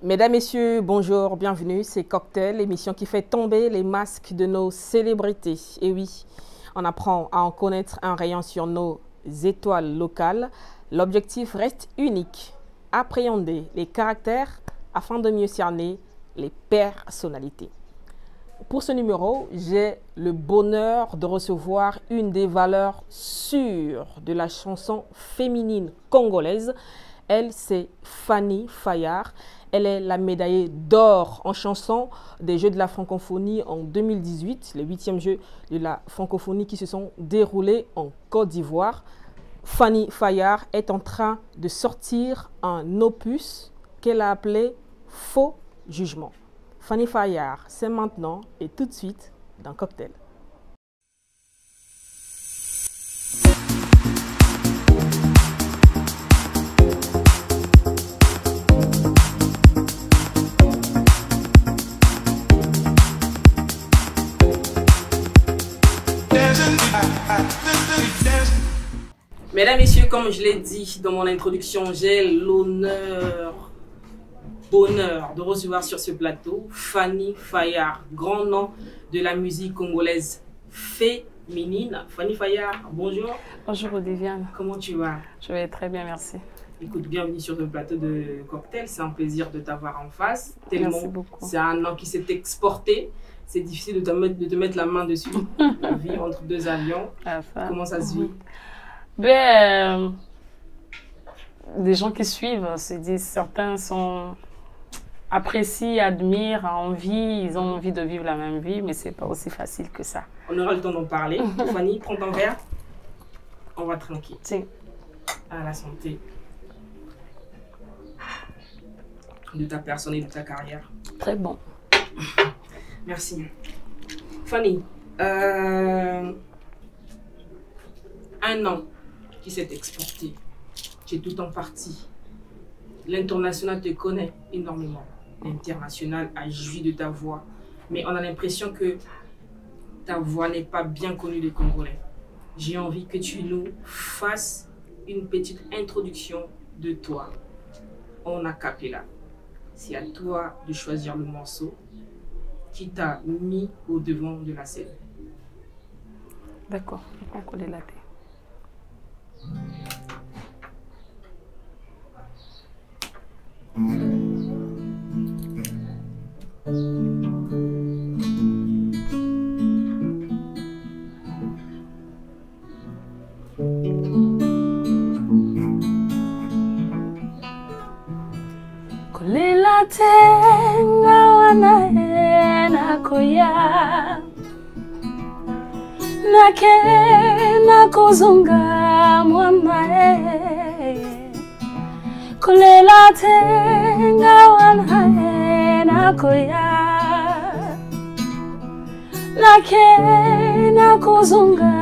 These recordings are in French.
Mesdames, Messieurs, bonjour, bienvenue, c'est Cocktail, l'émission qui fait tomber les masques de nos célébrités. Et oui, on apprend à en connaître un rayon sur nos étoiles locales. L'objectif reste unique, appréhender les caractères afin de mieux cerner les personnalités. Pour ce numéro, j'ai le bonheur de recevoir une des valeurs sûres de la chanson féminine congolaise. Elle, c'est Fanny Fayard. Elle est la médaillée d'or en chanson des Jeux de la francophonie en 2018, les 8e Jeux de la francophonie qui se sont déroulés en Côte d'Ivoire. Fanny Fayard est en train de sortir un opus qu'elle a appelé Faux Jugement. Fanny Fayard, c'est maintenant et tout de suite dans Cocktail. Mesdames, Messieurs, comme je l'ai dit dans mon introduction, j'ai bonheur de recevoir sur ce plateau Fanny Fayard, grand nom de la musique congolaise féminine. Fanny Fayard, bonjour. Bonjour Odiviane. Comment tu vas? Je vais très bien, merci. Écoute, bienvenue sur le plateau de Cocktail. C'est un plaisir de t'avoir en face. Merci beaucoup. C'est un nom qui s'est exporté. C'est difficile de te mettre la main dessus. La vie entre deux avions. Comment ça se vit? Des gens qui suivent se disent, certains apprécient, admirent, ils ont envie de vivre la même vie, mais c'est pas aussi facile que ça. On aura le temps d'en parler. Fanny, prends ton verre. On va tranquille. Si. À la santé de ta personne et de ta carrière. Très bon. Merci. Fanny, un an qui s'est exporté. Tu es tout en partie. L'international te connaît énormément. L'international a joui de ta voix. Mais on a l'impression que ta voix n'est pas bien connue des Congolais. J'ai envie que tu nous fasses une petite introduction de toi en a cappella. C'est à toi de choisir le morceau qui t'a mis au devant de la scène. D'accord, je prends coller la tête. Kolela tenga wanaena koya nake nakozonga mwamae kolela tenga wanaena koya nake nakozonga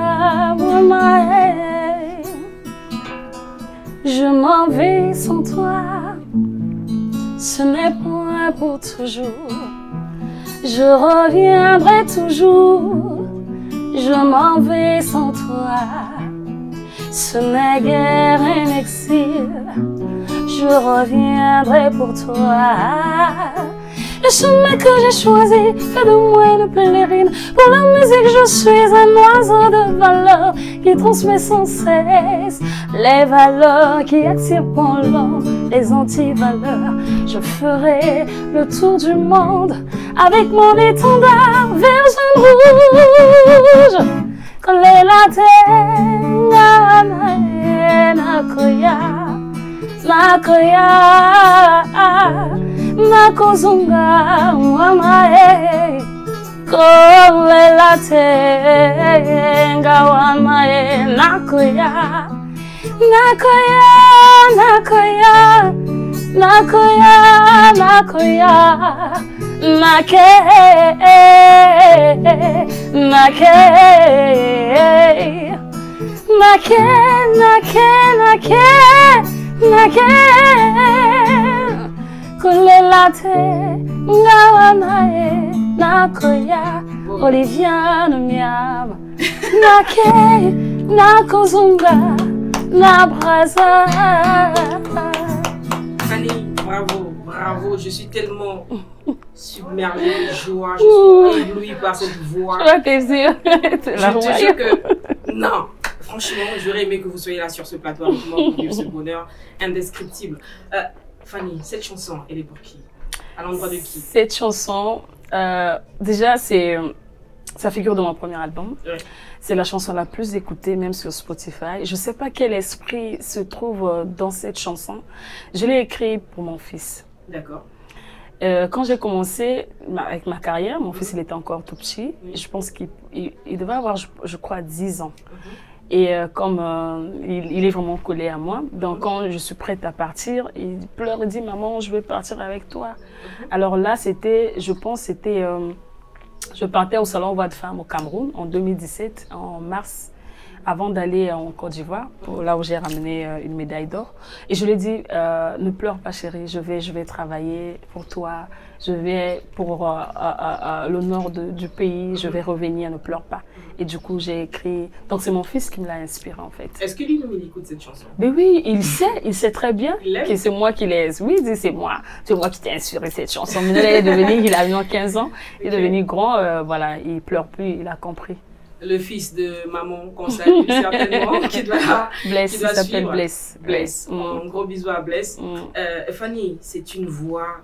mwamae je m'en vais sans toi. Ce n'est point pour toujours, je reviendrai toujours, je m'en vais sans toi. Ce n'est guère un exil, je reviendrai pour toi. Le chemin que j'ai choisi fait de moi une pèlerine. Pour la musique, je suis un oiseau de valeur qui transmet sans cesse les valeurs qui attirent pour l'homme, les anti-valeurs. Je ferai le tour du monde avec mon étendard vert, jaune, rouge. Coller la terre, nakoya, nakozonga wamae kolela tenga wamae nakoya kolela tenga wamae nakoya Oliviane miam nakozonga na braza. Fanny, bravo, Bravo, je suis tellement submergée de joie, je suis éblouie par cette voix. T'es sûre? Je te jure que, non, franchement, j'aurais aimé que vous soyez là sur ce plateau avec moi pour vivre ce bonheur indescriptible. Fanny, cette chanson, elle est pour qui? À l'endroit de qui? Cette chanson, déjà, ça figure dans mon premier album. Ouais. C'est la chanson la plus écoutée, même sur Spotify. Je ne sais pas quel esprit se trouve dans cette chanson. Je l'ai écrite pour mon fils. D'accord. Quand j'ai commencé avec ma carrière, mon fils il était encore tout petit. Je pense qu'il devait avoir, je crois, 10 ans. Et comme il est vraiment collé à moi, donc quand je suis prête à partir, il pleure et dit « Maman, je veux partir avec toi ». Alors là, je pense, je partais au Salon Voix de Femmes au Cameroun en 2017, en mars, avant d'aller en Côte d'Ivoire, là où j'ai ramené une médaille d'or. Et je lui ai dit, ne pleure pas chérie, je vais travailler pour toi, je vais pour l'honneur du pays, je vais revenir, ne pleure pas. Et du coup, j'ai écrit, donc c'est mon fils qui me l'a inspiré en fait. Est-ce que lui-même il écoute cette chanson? Mais oui, il sait très bien que c'est moi qui l'ai. Oui, il dit c'est moi qui t'ai inspiré cette chanson. Mais là, il a maintenant 15 ans, il est devenu grand, voilà, il pleure plus, il a compris. Le fils de maman qu'on salue certainement, qui doit Blaise, qui doit il s'appelle suivre. Blaise. Blaise. Un gros bisou à Blaise. Fanny, c'est une voix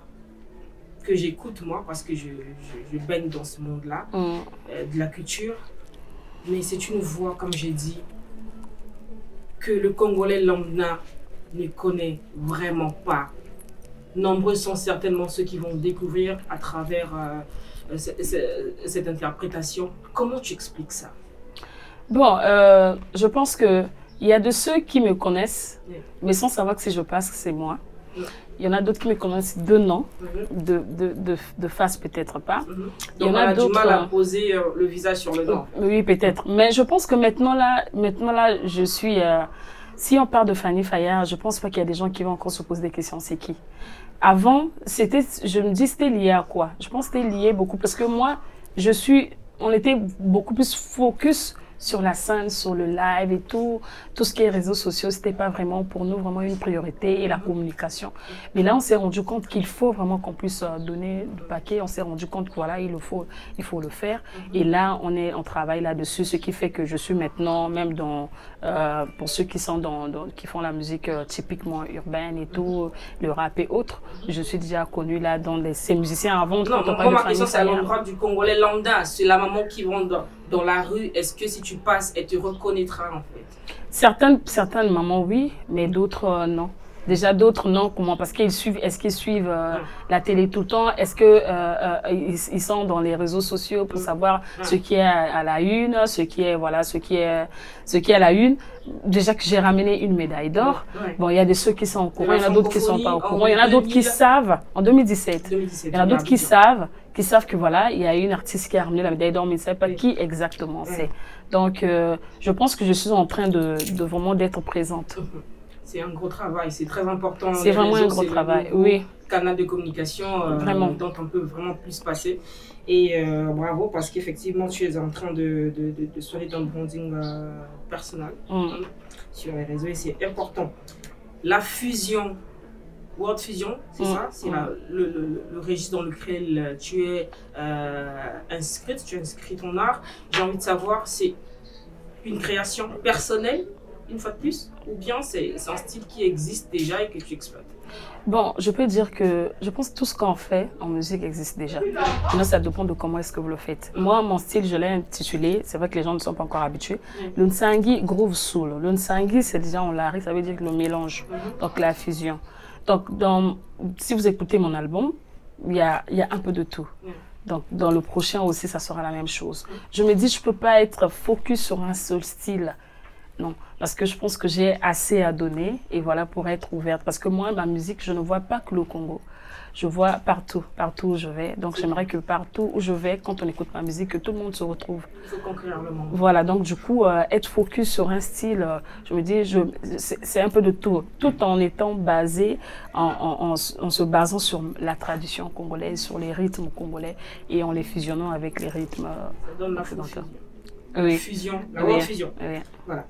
que j'écoute moi parce que je baigne dans ce monde-là, de la culture. Mais c'est une voix, comme j'ai dit, que le Congolais lambda ne connaît vraiment pas. Nombreux sont certainement ceux qui vont découvrir à travers cette interprétation. Comment tu expliques ça? Bon, je pense qu'il y a de ceux qui me connaissent, mais sans savoir que si je passe, c'est moi. Il y en a d'autres qui me connaissent de nom, de face peut-être pas. Donc on a du mal à poser le visage sur le nom. Oui, peut-être. Mais je pense que maintenant là je suis... si on parle de Fanny Fayard, je pense pas qu'il y a des gens qui vont encore se poser des questions. C'est qui? Avant, je me dis c'était lié à quoi? Je pense que c'était lié beaucoup parce que moi, on était beaucoup plus focus sur la scène, sur le live et tout ce qui est réseaux sociaux, c'était pas vraiment pour nous vraiment une priorité et la communication. Mais là, on s'est rendu compte qu'il faut vraiment qu'on puisse donner du paquet. On s'est rendu compte que voilà, il faut le faire. Et là, on travaille là-dessus, ce qui fait que je suis maintenant même pour ceux qui sont qui font la musique typiquement urbaine et tout, le rap et autres, je suis déjà connue là dans ces musiciens avant. Non, ma question c'est à l'endroit du Congolais lambda, c'est la maman qui vont dans la rue. Est-ce que si tu passes, elle te reconnaîtra en fait? Certaines mamans oui, mais d'autres non. Déjà d'autres non, comment? Parce qu'ils suivent, est-ce qu'ils suivent la télé tout le temps? Est-ce que ils sont dans les réseaux sociaux pour savoir ce qui est à la une, ce qui est à la une? Déjà que j'ai ramené une médaille d'or. Bon, il y a des ceux qui sont au courant, il y en a d'autres qui sont pas au courant. Il y en a d'autres qui savent en 2017. Il y en a d'autres qui savent que voilà, il y a une artiste qui a ramené la médaille d'or, mais ils ne savent pas qui exactement c'est. Donc, je pense que je suis en train de vraiment d'être présente. C'est un gros travail, c'est très important. C'est vraiment un gros travail, oui. Canal de communication dont on peut vraiment plus passer. Et bravo, parce qu'effectivement, tu es en train de soigner ton branding personnel sur les réseaux et c'est important. La fusion, World Fusion, c'est ça? C'est le registre dans lequel tu es inscrite, tu as inscrit ton art. J'ai envie de savoir, c'est une création personnelle une fois de plus, ou bien c'est un style qui existe déjà et que tu exploites? Bon, je peux dire que je pense que tout ce qu'on fait en musique existe déjà. Maintenant, ça dépend de comment est-ce que vous le faites. Moi, mon style, je l'ai intitulé, c'est vrai que les gens ne sont pas encore habitués, le Nsangi Groove Soul. Le Nsangi, c'est déjà en lari, ça veut dire le mélange, donc la fusion. Donc, si vous écoutez mon album, il y a un peu de tout. Donc, dans le prochain aussi, ça sera la même chose. Je me dis, je ne peux pas être focus sur un seul style. Non, parce que je pense que j'ai assez à donner et voilà pour être ouverte. Parce que moi, ma musique, je ne vois pas que le Congo. Je vois partout où je vais. Donc j'aimerais que partout où je vais, quand on écoute ma musique, que tout le monde se retrouve. Il faut conquérir le monde. Voilà, donc du coup, être focus sur un style, je me dis, c'est un peu de tout en étant basé, en se basant sur la tradition congolaise, sur les rythmes congolais et en les fusionnant avec les rythmes occidentaux. Oui. Fusion, la World Fusion. Oui. Voilà.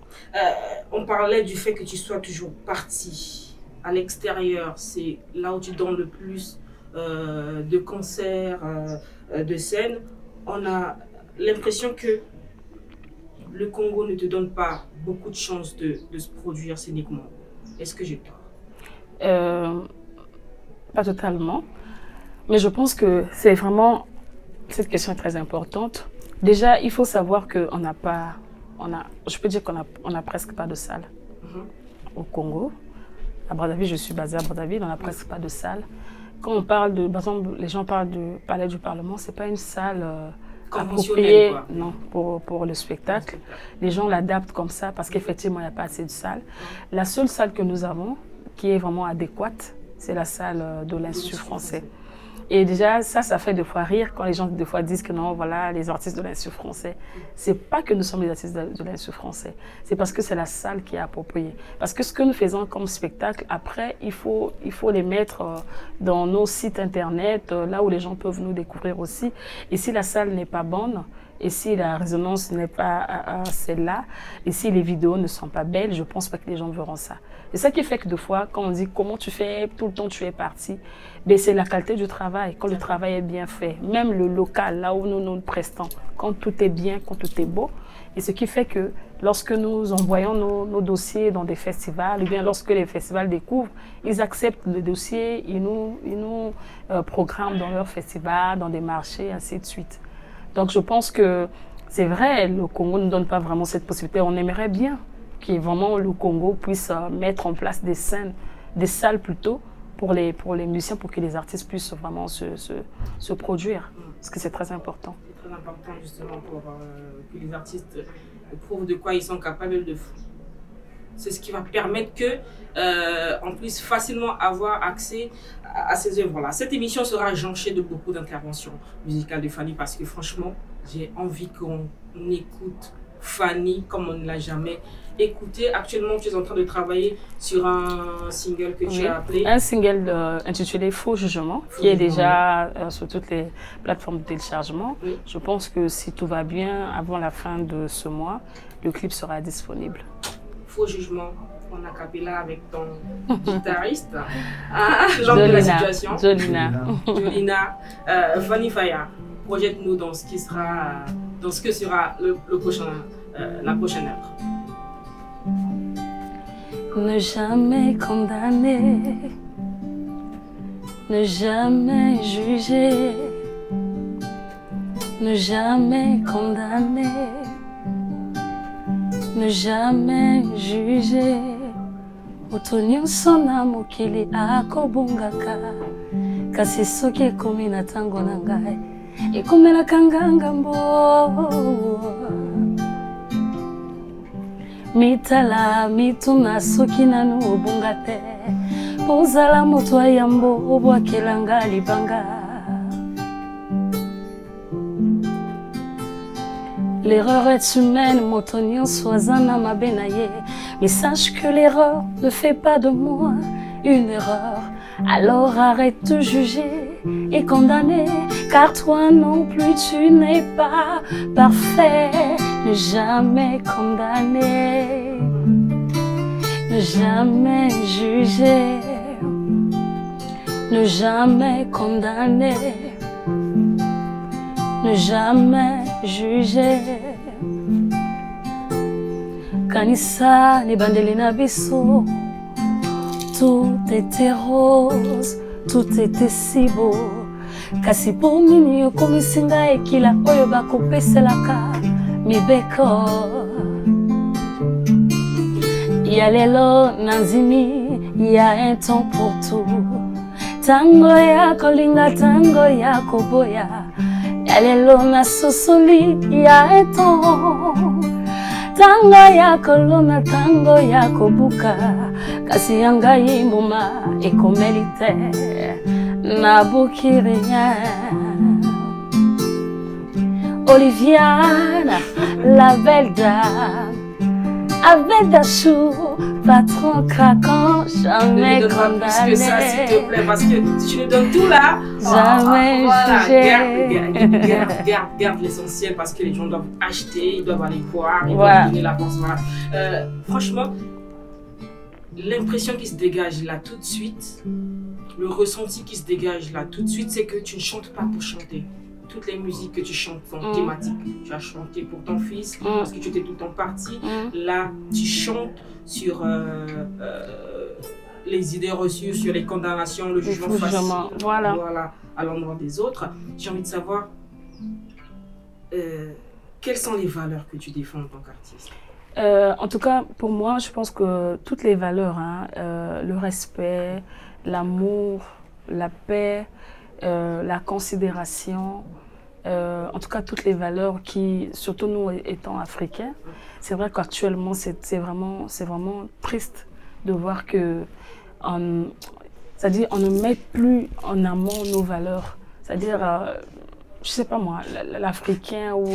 On parlait du fait que tu sois toujours parti à l'extérieur. C'est là où tu donnes le plus de concerts, de scènes, on a l'impression que le Congo ne te donne pas beaucoup de chances de se produire scéniquement. Est-ce que j'ai tort? Pas totalement, mais je pense que c'est vraiment, cette question est très importante. Déjà, il faut savoir qu'on n'a pas, je peux dire qu'on a presque pas de salle au Congo. À Brazzaville, je suis basée à Brazzaville, on n'a presque pas de salle. Quand on parle de, par exemple, les gens parlent du Palais du Parlement, c'est pas une salle appropriée, non, pour le spectacle. Les gens l'adaptent comme ça parce qu'effectivement, il n'y a pas assez de salles. La seule salle que nous avons, qui est vraiment adéquate, c'est la salle de l'Institut français. Et déjà, ça fait des fois rire quand les gens des fois disent que non, voilà, les artistes de l'Institut français. C'est pas que nous sommes les artistes de l'Institut français, c'est parce que c'est la salle qui est appropriée. Parce que ce que nous faisons comme spectacle, après, il faut les mettre dans nos sites internet, là où les gens peuvent nous découvrir aussi. Et si la salle n'est pas bonne, et si la résonance n'est pas celle-là, et si les vidéos ne sont pas belles, je pense pas que les gens verront ça. C'est ça qui fait que des fois, quand on dit comment tu fais, tout le temps tu es parti, ben c'est la qualité du travail, quand le travail est bien fait. Même le local, là où nous nous prestons, quand tout est bien, quand tout est beau. Et ce qui fait que lorsque nous envoyons nos dossiers dans des festivals, ou bien lorsque les festivals découvrent, ils acceptent le dossier, ils nous programment dans leurs festivals, dans des marchés, ainsi de suite. Donc je pense que c'est vrai, le Congo ne donne pas vraiment cette possibilité. On aimerait bien que vraiment le Congo puisse mettre en place des scènes, des salles plutôt, pour les musiciens, pour que les artistes puissent vraiment se produire. Parce que c'est très important. C'est très important justement pour que les artistes prouvent de quoi ils sont capables de faire. C'est ce qui va permettre qu'on puisse facilement avoir accès à ces œuvres-là. Cette émission sera jonchée de beaucoup d'interventions musicales de Fanny parce que franchement, j'ai envie qu'on écoute Fanny comme on ne l'a jamais écouté. Actuellement, tu es en train de travailler sur un single que tu as appelé... Un single intitulé Faux Jugement, qui est déjà sur toutes les plateformes de téléchargement. Oui. Je pense que si tout va bien, avant la fin de ce mois, le clip sera disponible. Faux Jugement, en acapella avec ton guitariste, l'homme de la situation. Jolina. Fanny Faya, projette-nous dans ce qui sera, dans ce que sera le prochain, la prochaine heure. Ne jamais condamner, ne jamais juger, ne jamais condamner. Ne jamais juger. Motonyo sona mokili akobungaka. Kasi soki ekomi na tango na ngai, ekomelaka ngambo. Mitala mituna soki nanu obunga te. Pozala moto ayambo obwakelanga libanga. L'erreur est humaine, motonio soisana ma benaye. Mais sache que l'erreur ne fait pas de moi une erreur. Alors arrête de juger et condamner, car toi non plus tu n'es pas parfait. Ne jamais condamner, ne jamais juger, ne jamais condamner. Ne jamais juger. Kanisa ni bandeli na biso. Tout était rose, tout était si beau. Kasi po nini yokomisi ngai ekila oyo bakopeselaka mibeko. Ya lelo nanzimi, ya un temps pour tout. Tango ya kolinga, tango ya koboya. Yalelo na sosoli ya eto. Tango ya kolona, tango ya kobuka. Kasi yanga imbuma ekomelite na bukirinya. Oliviana, la belle dame, avec Dachou, patron craquant, jamais condamné. Plus que ça, s'il te plaît, parce que si tu nous donnes tout là, jamais jugé. Garde l'essentiel parce que les gens doivent acheter, ils doivent aller voir, ils doivent donner la force. Franchement, l'impression qui se dégage là tout de suite, le ressenti qui se dégage là tout de suite, c'est que tu ne chantes pas pour chanter. Toutes les musiques que tu chantes sont thématiques. Tu as chanté pour ton fils parce que tu étais tout le temps parti. Là, tu chantes sur les idées reçues, sur les condamnations, le jugement facile, voilà, à l'endroit des autres. J'ai envie de savoir quelles sont les valeurs que tu défends en tant qu'artiste. En tout cas, pour moi, je pense que toutes les valeurs, hein, le respect, l'amour, la paix, la considération, en tout cas toutes les valeurs qui, surtout nous étant africains, c'est vrai qu'actuellement c'est vraiment triste de voir que c'est-à-dire on ne met plus en amont nos valeurs. C'est-à-dire, je sais pas moi, l'Africain ou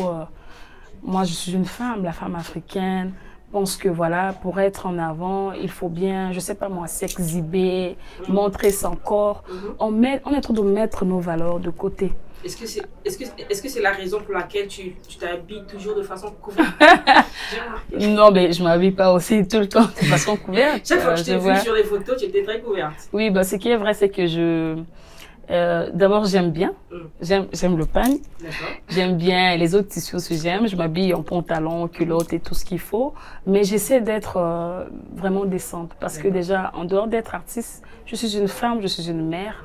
moi je suis une femme, la femme africaine pense que voilà, pour être en avant, il faut bien, je sais pas moi, s'exhiber, montrer son corps. On est en train de mettre nos valeurs de côté. Est-ce que c'est la raison pour laquelle tu t'habilles toujours de façon couverte? Non, mais je ne m'habille pas aussi tout le temps de façon couverte. Chaque fois que je t'ai vu sur les photos, tu étais très couverte. Oui, bah, ce qui est vrai, c'est que d'abord, j'aime bien. J'aime le pagne. J'aime bien les autres tissus aussi, j'aime. Je m'habille en pantalon, culotte et tout ce qu'il faut. Mais j'essaie d'être vraiment décente. Parce que déjà, en dehors d'être artiste, je suis une femme, je suis une mère.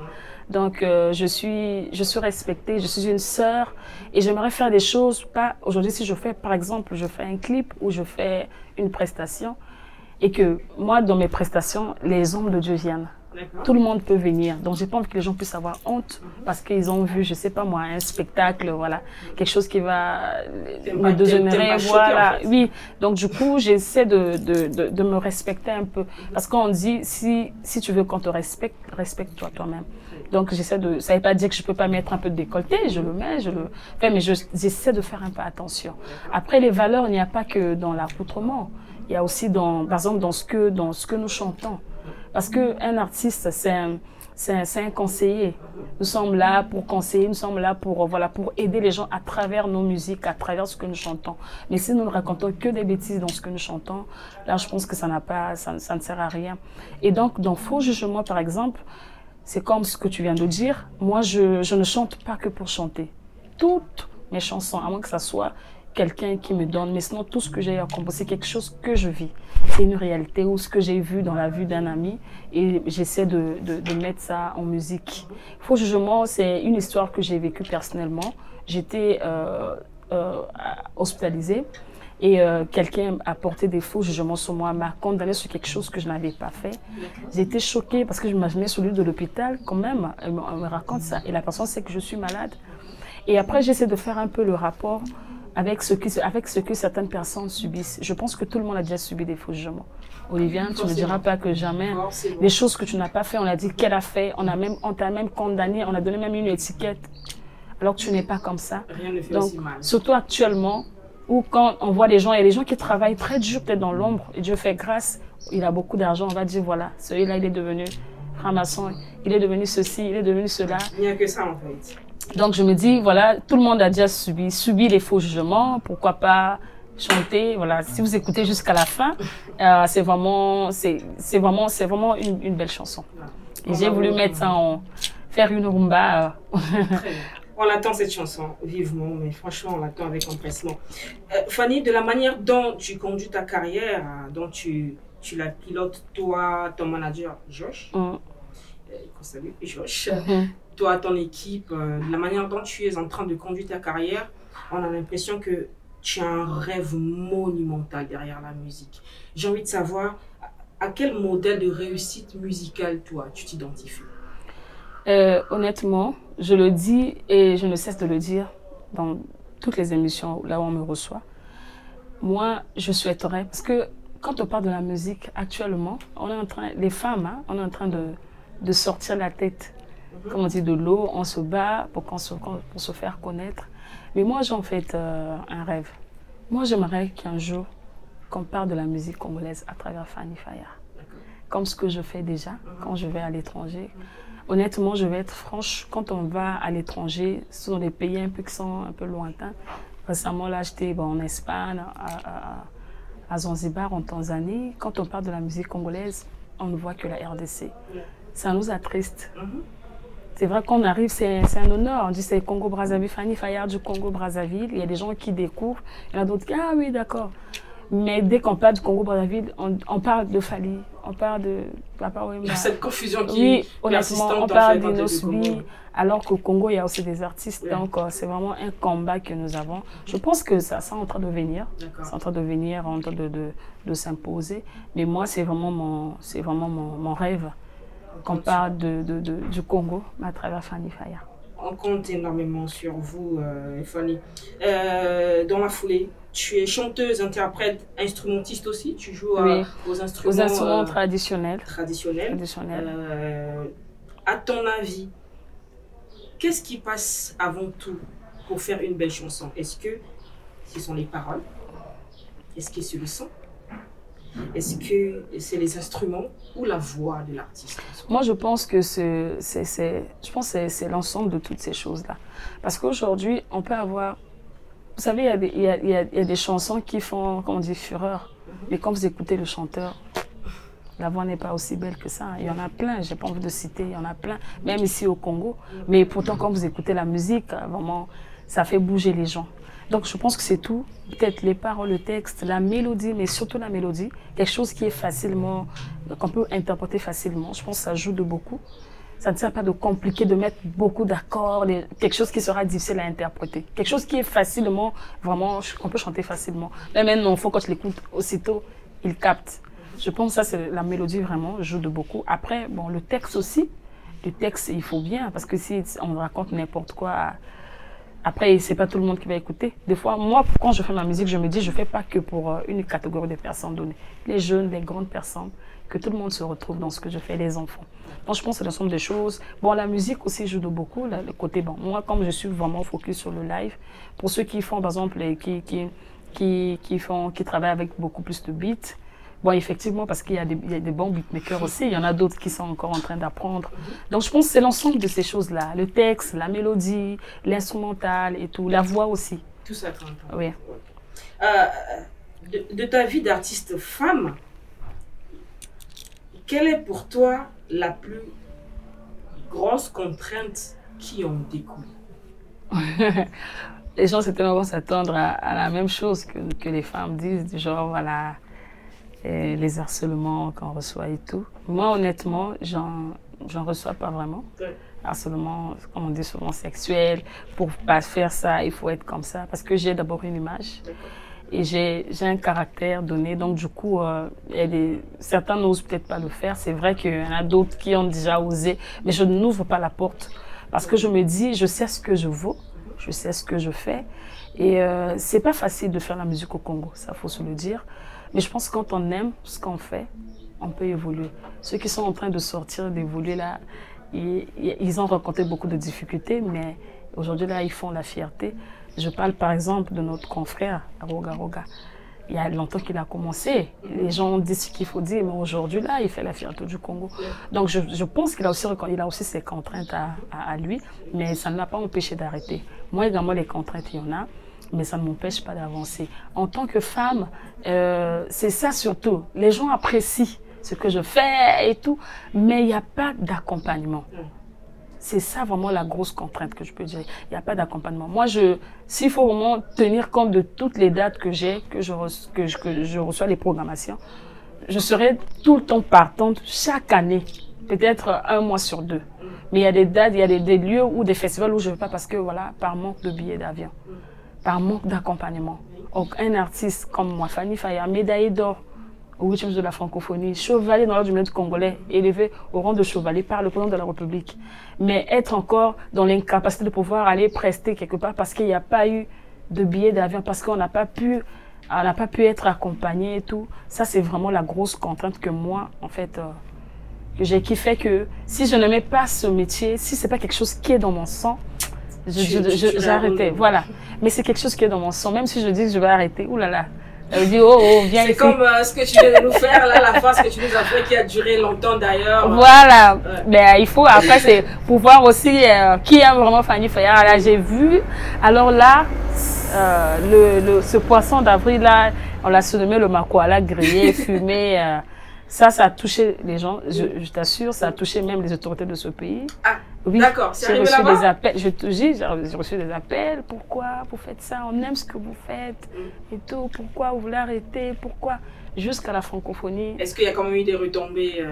Donc, je suis respectée, je suis une sœur et j'aimerais faire des choses, pas aujourd'hui si je fais, par exemple, je fais un clip ou je fais une prestation et que moi, dans mes prestations, les hommes de Dieu viennent. Tout le monde peut venir. Donc, j'ai pas envie que les gens puissent avoir honte parce qu'ils ont vu, je sais pas moi, un spectacle, voilà, quelque chose qui va me déshonorer, voilà. En fait. Oui. Donc, du coup, j'essaie de me respecter un peu. Parce qu'on dit, si tu veux qu'on te respecte, respecte-toi toi-même. Donc, j'essaie de, ça veut pas dire que je peux pas mettre un peu de décolleté, je le mets, je le fais, mais j'essaie de faire un peu attention. Après, les valeurs, il n'y a pas que dans l'accoutrement. Il y a aussi par exemple, dans ce que nous chantons. Parce qu'un artiste, c'est un conseiller. Nous sommes là pour conseiller, nous sommes là pour aider les gens à travers nos musiques, à travers ce que nous chantons. Mais si nous ne racontons que des bêtises dans ce que nous chantons, là, je pense que ça ne sert à rien. Et donc, dans Faux Jugement, par exemple, c'est comme ce que tu viens de dire. Moi, je ne chante pas que pour chanter. Toutes mes chansons, à moins que ça soit quelqu'un qui me donne, mais sinon tout ce que j'ai à composer, c'est quelque chose que je vis. C'est une réalité ou ce que j'ai vu dans la vue d'un ami et j'essaie de mettre ça en musique. Faux Jugement, c'est une histoire que j'ai vécue personnellement. J'étais hospitalisée et quelqu'un a porté des faux jugements sur moi, m'a condamné sur quelque chose que je n'avais pas fait. J'ai été choquée parce que je m'imaginais celui de l'hôpital quand même, on me raconte ça et la personne sait que je suis malade. Et après, j'essaie de faire un peu le rapport avec ce que certaines personnes subissent. Je pense que tout le monde a déjà subi des faux jugements. Olivia, tu ne me diras pas que jamais. Les choses que tu n'as pas fait, on a dit qu'elle a fait, on t'a même condamné, on a donné même une étiquette, alors que tu n'es pas comme ça. Rien ne fait donc, aussi mal. surtout actuellement, où quand on voit les gens, il y a des gens qui travaillent très dur, peut-être dans l'ombre, et Dieu fait grâce, il a beaucoup d'argent, on va dire voilà, celui-là il est devenu franc-maçon, il est devenu ceci, il est devenu cela. Il n'y a que ça en fait. Donc je me dis, voilà, tout le monde a déjà subi les faux jugements, pourquoi pas chanter, voilà. Si vous écoutez jusqu'à la fin, c'est vraiment une belle chanson. Et j'ai voulu mettre ça faire une rumba. Très bien. On attend cette chanson vivement, mais franchement, on l'attend avec empressement. Fanny, de la manière dont tu conduis ta carrière, dont tu la pilotes, toi, ton manager, Josh, qu'on salue, Josh, toi, ton équipe, la manière dont tu es en train de conduire ta carrière, on a l'impression que tu as un rêve monumental derrière la musique. J'ai envie de savoir à quel modèle de réussite musicale, toi, tu t'identifies? Honnêtement, je le dis et je ne cesse de le dire dans toutes les émissions là où on me reçoit. Moi, je souhaiterais, parce que quand on parle de la musique actuellement, les femmes, hein, on est en train de sortir la tête. Comme on dit, de l'eau, on se bat pour se faire connaître. Mais moi, j'ai en fait un rêve. Moi, j'aimerais qu'un jour, qu'on parle de la musique congolaise à travers Fanny Faya. Comme ce que je fais déjà quand je vais à l'étranger. Honnêtement, je vais être franche, quand on va à l'étranger, ce sont des pays un peu qui sont un peu lointains. Récemment, là, j'étais en Espagne, à Zanzibar, en Tanzanie. Quand on parle de la musique congolaise, on ne voit que la RDC. ça nous attriste. C'est vrai qu'on arrive, c'est un honneur. On dit c'est Congo-Brazzaville, Fanny Fayard du Congo-Brazzaville. Il y a des gens qui découvrent, il y en a d'autres qui ah oui, d'accord. Mais dès qu'on parle du Congo-Brazzaville, on parle de Fally, on parle de Papa Wemba. Il y a cette confusion qui oui, honnêtement, on parle d'Inosbi, alors qu'au Congo, il y a aussi des artistes. Donc, c'est vraiment un combat que nous avons. Je pense que ça est en train de venir. C'est en train de venir, en train de s'imposer. Mais moi, c'est vraiment mon rêve qu'on parle du Congo à travers Fanny Fayard. On compte énormément sur vous, Fanny. Dans la foulée, tu es chanteuse, interprète, instrumentiste aussi. Tu joues aux instruments traditionnels. À ton avis, qu'est-ce qui passe avant tout pour faire une belle chanson? Est-ce que ce sont les paroles? Est-ce que c'est le son? Est-ce que c'est les instruments ou la voix de l'artiste? Moi, je pense que c'est l'ensemble de toutes ces choses-là. Parce qu'aujourd'hui, on peut avoir... Vous savez, il y a des chansons qui font, comment on dit, fureur. Mais quand vous écoutez le chanteur, la voix n'est pas aussi belle que ça. Il y en a plein, j'ai pas envie de citer, il y en a plein. Même ici au Congo. Mais pourtant, quand vous écoutez la musique, vraiment, ça fait bouger les gens. Donc, je pense que c'est tout. Peut-être les paroles, le texte, la mélodie, mais surtout la mélodie. Quelque chose qui est facilement, qu'on peut interpréter facilement. Je pense que ça joue de beaucoup. Ça ne sert pas de compliquer, de mettre beaucoup d'accords, quelque chose qui sera difficile à interpréter. Quelque chose qui est facilement, vraiment, qu'on peut chanter facilement. Même un enfant, quand je l'écoute aussitôt, il capte. Je pense que ça, c'est la mélodie vraiment, joue de beaucoup. Après, bon, le texte aussi. Le texte, il faut bien, parce que si on raconte n'importe quoi, après, c'est pas tout le monde qui va écouter. Des fois, moi, quand je fais ma musique, je me dis, je fais pas que pour une catégorie de personnes données. Les jeunes, les grandes personnes, que tout le monde se retrouve dans ce que je fais, les enfants. Donc, je pense que c'est l'ensemble des choses. Bon, la musique aussi joue de beaucoup, là, le côté, bon, moi, comme je suis vraiment focus sur le live, pour ceux qui font, par exemple, qui travaillent avec beaucoup plus de beats, bon, effectivement, parce qu'il y a des bons beatmakers aussi, il y en a d'autres qui sont encore en train d'apprendre. Donc, je pense que c'est l'ensemble de ces choses-là. Le texte, la mélodie, l'instrumental et tout, la voix aussi. Tout ça compte. Oui. De ta vie d'artiste femme, quelle est pour toi la plus grosse contrainte qui en découle? Les gens, c'est tellement bon s'attendre à la même chose que les femmes disent, du genre, voilà... Et les harcèlements qu'on reçoit et tout. Moi, honnêtement, j'en reçois pas vraiment. Harcèlement, comme on dit souvent, sexuel. Pour pas faire ça, il faut être comme ça. Parce que j'ai d'abord une image. Et j'ai un caractère donné. Donc, du coup, certains n'osent peut-être pas le faire. C'est vrai qu'il y en a d'autres qui ont déjà osé. Mais je n'ouvre pas la porte. Parce que je me dis, je sais ce que je vaux. Je sais ce que je fais. Et c'est pas facile de faire la musique au Congo. Ça, faut se le dire. Mais je pense que quand on aime ce qu'on fait, on peut évoluer. Ceux qui sont en train de sortir, d'évoluer là, ils ont rencontré beaucoup de difficultés, mais aujourd'hui là, ils font la fierté. Je parle par exemple de notre confrère, Roga Roga. Il y a longtemps qu'il a commencé. Les gens ont dit ce qu'il faut dire, mais aujourd'hui là, il fait la fierté du Congo. Donc je pense qu'il a aussi ses contraintes à lui, mais ça ne l'a pas empêché d'arrêter. Moi également, les contraintes, il y en a. Mais ça ne m'empêche pas d'avancer. En tant que femme, c'est ça surtout. Les gens apprécient ce que je fais et tout, mais il n'y a pas d'accompagnement. C'est ça vraiment la grosse contrainte que je peux dire. Il n'y a pas d'accompagnement. Moi, s'il faut vraiment tenir compte de toutes les dates que j'ai, que je reçois les programmations, je serai tout le temps partante chaque année, peut-être un mois sur deux. Mais il y a des dates, il y a des lieux ou des festivals où je ne vais pas parce que, voilà, par manque de billets d'avion. Par manque d'accompagnement. Un artiste comme moi, Fanny Fayard, médaillé d'or au 8e de la francophonie, chevalier dans l'ordre du mérite congolais, élevé au rang de chevalier par le président de la République. Mais être encore dans l'incapacité de pouvoir aller prester quelque part parce qu'il n'y a pas eu de billet d'avion, parce qu'on n'a pas pu être accompagné et tout. Ça, c'est vraiment la grosse contrainte que moi, en fait, qui fait que si je n'aimais pas ce métier, si c'est pas quelque chose qui est dans mon sang, j'ai arrêté, voilà. Mais c'est quelque chose qui est dans mon sang. Même si je dis que je vais arrêter, oulala. Elle dit, oh, viens ici. C'est comme ce que tu viens de nous faire, là, la phrase que tu nous as fait, qui a duré longtemps d'ailleurs. Voilà. Ouais. Mais il faut, après, c'est pouvoir aussi, qui aime vraiment Fanny Fayard. Là, j'ai vu. Alors là, ce poisson d'avril, là, on l'a surnommé le makoala grillé, fumé. Ça a touché les gens, je t'assure, ça a touché même les autorités de ce pays. Ah, oui, d'accord, c'est arrivé là-bas? J'ai reçu des appels, je te dis, j'ai reçu des appels, pourquoi vous faites ça, on aime ce que vous faites, et tout, pourquoi vous voulez arrêter, pourquoi, jusqu'à la francophonie. Est-ce qu'il y a quand même eu des retombées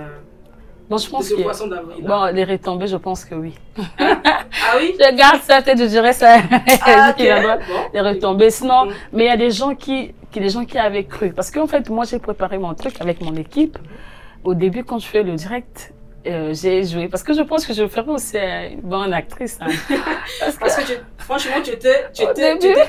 bon, je pense de ce poisson d'avril? Bon, les retombées, je pense que oui. Ah oui? Je garde ça, peut-être je dirais ça. Ah, okay. Les retombées, sinon, mais il y a des gens qui avaient cru. Parce qu'en fait, moi, j'ai préparé mon truc avec mon équipe. Au début, quand je fais le direct, j'ai joué. Parce que je pense que je ferais aussi une bonne actrice. Hein. Parce que franchement, tu étais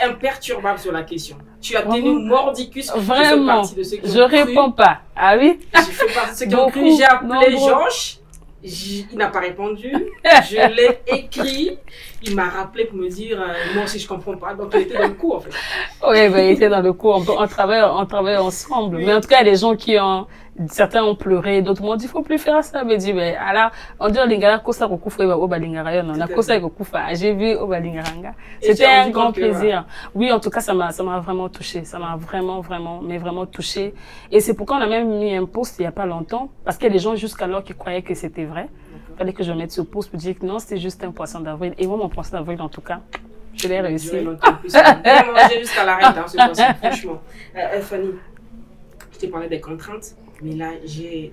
imperturbable sur la question. Tu as tenu mordicus. Vraiment. Je réponds pas. Ah oui? Je fais partie de ceux qui ont cru. J'ai appelé Georges. Il n'a pas répondu. Je l'ai écrit. Il m'a rappelé pour me dire, moi aussi je comprends pas. Donc il était dans le coup en fait. Oui, ben, il était dans le coup. On travaille ensemble. Oui. Mais en tout cas, il y a des gens qui ont, certains ont pleuré, d'autres m'ont dit, il faut plus faire ça. Mais dit, ben, alors, on dit, lingara, kosa kokufa, oba lingara, non, la kosa kokufa. J'ai vu oba lingaranga. C'était un grand plaisir. Oui, en tout cas, ça m'a vraiment touché. Ça m'a vraiment touché. Et c'est pourquoi on a même mis un post il y a pas longtemps. Parce qu'il y a des gens jusqu'alors qui croyaient que c'était vrai. Il fallait que je mette ce post pour dire que non, c'était juste un poisson d'avril. Et moi, mon poisson d'avril, en tout cas, je l'ai réussi. J'ai mangé jusqu'à l'arrêt, hein, ce poisson, franchement. Fanny, je t'ai parlé des contraintes, mais là, j'ai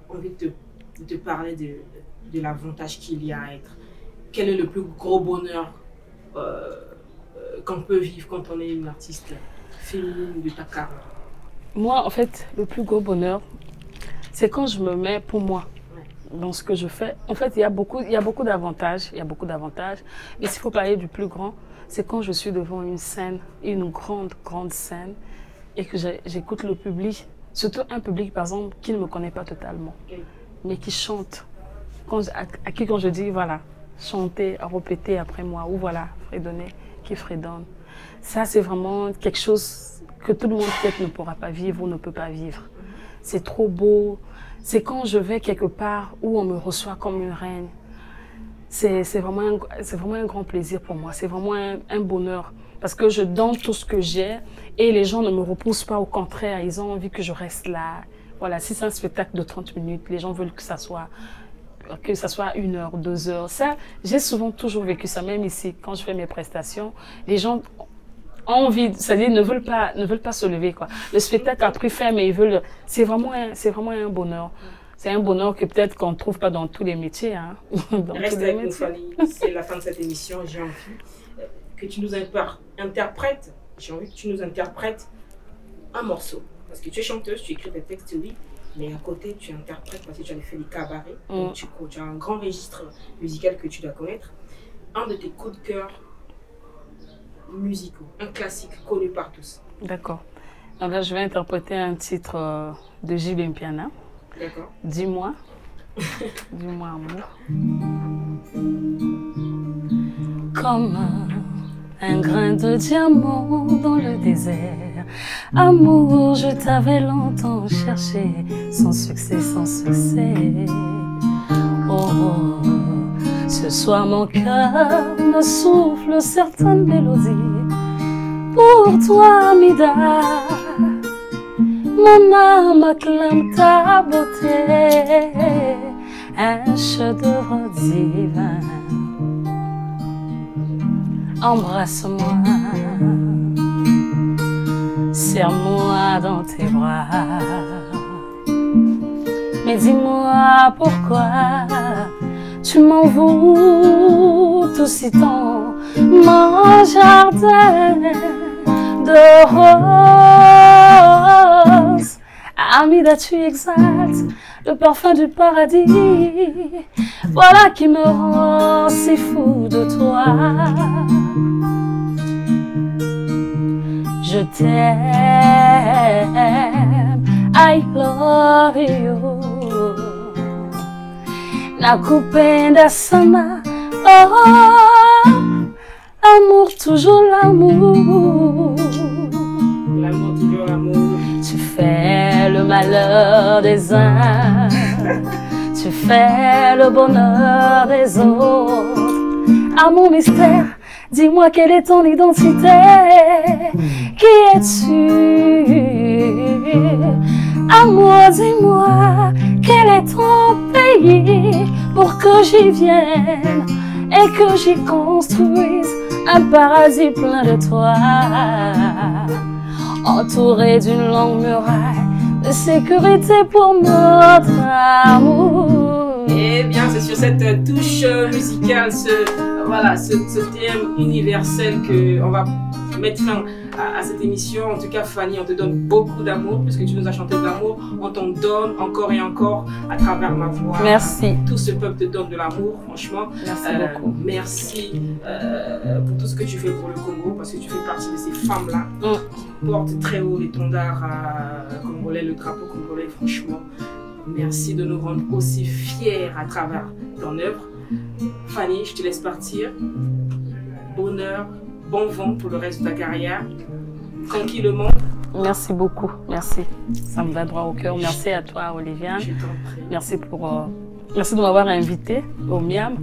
envie de te parler de l'avantage qu'il y a à être. Quel est le plus gros bonheur qu'on peut vivre quand on est une artiste féminine de ta carrière? Moi, en fait, le plus gros bonheur, c'est quand je me mets pour moi. Dans ce que je fais, en fait, il y a beaucoup d'avantages, mais s'il faut parler du plus grand, c'est quand je suis devant une scène, une grande scène, et que j'écoute le public, surtout un public, par exemple, qui ne me connaît pas totalement, mais qui chante, à qui quand je dis, voilà, chantez, répétez après moi, ou voilà, fredonnez, qui fredonne. Ça, c'est vraiment quelque chose que tout le monde peut-être ne pourra pas vivre ou ne peut pas vivre. C'est trop beau. C'est quand je vais quelque part où on me reçoit comme une reine. C'est vraiment un grand plaisir pour moi. C'est vraiment un bonheur. Parce que je donne tout ce que j'ai et les gens ne me repoussent pas. Au contraire, ils ont envie que je reste là. Voilà, si c'est un spectacle de 30 minutes, les gens veulent que ça soit 1 heure, 2 heures. Ça, j'ai souvent toujours vécu ça. Même ici, quand je fais mes prestations, les gens ont envie, c'est-à-dire ne veulent pas se lever, quoi. Le spectacle a pris fin, mais ils veulent. C'est vraiment un bonheur. C'est un bonheur que peut-être qu'on ne trouve pas dans tous les métiers, hein. Reste avec nous, Fanny. C'est la fin de cette émission. J'ai envie que tu nous interprètes. J'ai envie que tu nous interprètes un morceau. Parce que tu es chanteuse, tu écris des textes, oui. Mais à côté, tu interprètes parce que tu as fait des cabarets. Donc tu as un grand registre musical que tu dois connaître. Un de tes coups de cœur musicaux, un classique connu par tous. D'accord. Donc là, je vais interpréter un titre de J. Bempiana. D'accord. Dis-moi. Dis-moi, amour. Comme un grain de diamant dans le désert. Amour, je t'avais longtemps cherché, sans succès, sans succès. Oh, oh. Ce soir mon cœur me souffle certaines mélodies. Pour toi, Mida, mon âme acclame ta beauté, un chef-d'œuvre divin. Embrasse-moi, serre-moi dans tes bras. Mais dis-moi pourquoi tu m'envoûtes aussitôt mon jardin de roses. Amida, tu exaltes le parfum du paradis. Voilà qui me rend si fou de toi. Je t'aime, I love you. Nakupenda sana, oh, amour, toujours l'amour. L'amour, toujours l'amour. Tu fais le malheur des uns, tu fais le bonheur des autres. À mon mystère, dis-moi quelle est ton identité. Qui es-tu? Amour, dis-moi, quel est ton pays pour que j'y vienne et que j'y construise un paradis plein de toi, entouré d'une longue muraille de sécurité pour notre amour. Eh bien, c'est sur cette touche musicale, ce thème universel qu'on va mettre fin à cette émission. En tout cas, Fanny, on te donne beaucoup d'amour, puisque tu nous as chanté de l'amour. On t'en donne encore et encore à travers ma voix. Merci. Tout ce peuple te donne de l'amour, franchement. Merci beaucoup. Merci pour tout ce que tu fais pour le Congo, parce que tu fais partie de ces femmes-là qui portent très haut l'étendard congolais, le drapeau congolais, franchement. Merci de nous rendre aussi fiers à travers ton œuvre. Fanny, je te laisse partir. Bonheur, bon vent pour le reste de ta carrière. Tranquillement. Merci beaucoup, merci. Ça me va droit au cœur. Merci à toi, Oliviane. Je t'en prie. Merci de m'avoir invité au Miam.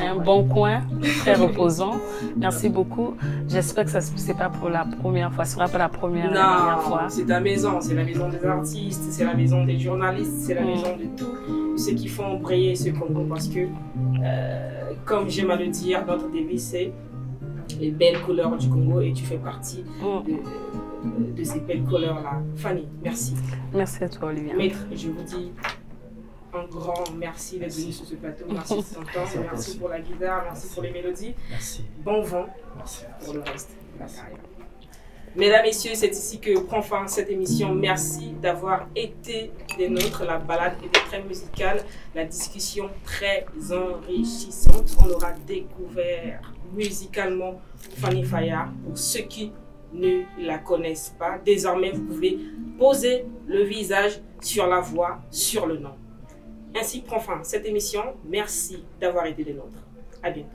Un bon coin, très reposant. Merci beaucoup. J'espère que ce n'est pas pour la première fois. Ce ne sera pas la dernière fois. C'est ta maison. C'est la maison des artistes, c'est la maison des journalistes, c'est la maison de tous ceux qui font briller ce Congo. Parce que, comme j'aime à le dire, notre devise, c'est les belles couleurs du Congo et tu fais partie de ces belles couleurs-là. Fanny, merci. Merci à toi, Olivier. Maître, je vous dis un grand merci d'être venu sur ce plateau. Merci de ton temps, merci pour la guitare, merci pour les mélodies. Merci. Bon vent pour le reste de la carrière. Mesdames, Messieurs, c'est ici que prend fin cette émission. Merci d'avoir été des nôtres. La balade était très musicale, la discussion très enrichissante. On aura découvert musicalement Fanny Fayard. Pour ceux qui ne la connaissent pas, désormais vous pouvez poser le visage sur la voix, sur le nom. Ainsi prend fin cette émission. Merci d'avoir été des nôtres. À bientôt.